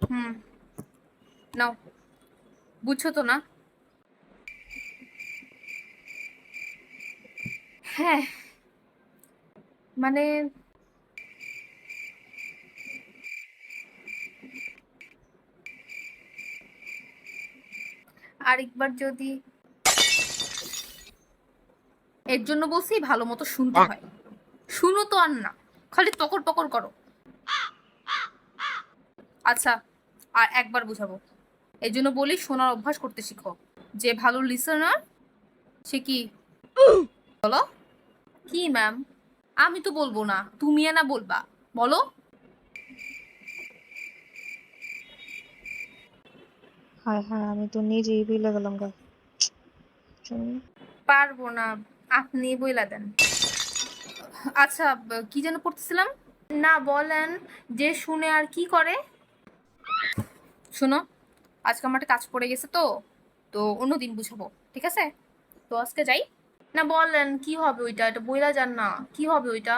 হুম, নাও, বুঝছো তো না? হ্যাঁ, মানে আরেকবার যদি, এর জন্য বলছি ভালো মতো শুনতে হয়। শুনো তো আর না, খালি টকর টকর করো। আচ্ছা, আর একবার বুঝাবো। এই জন্য বলি শোনার অভ্যাস করতে শিখো। যে ভালো লিসেনার সে কি বলো? কি ম্যাম? আমি তো বলবো না, তুমি না বলবা। বলো। হায় হায়, আমি তো নিজেই ভুলে গেলাম গা। পারবো না, আপনি বইলা দেন। আচ্ছা, কি যেন পড়তেছিলাম? না বলেন। যে শুনে আর কি করে? শোনো, আজকে আমার একটা কাজ পড়ে গেছে, তো তো অন্যদিন বুঝাবো, ঠিক আছে? তো আজকে যাই। না বলেন কি হবে ওইটা, এটা বইলা যান না, কি হবে ওইটা?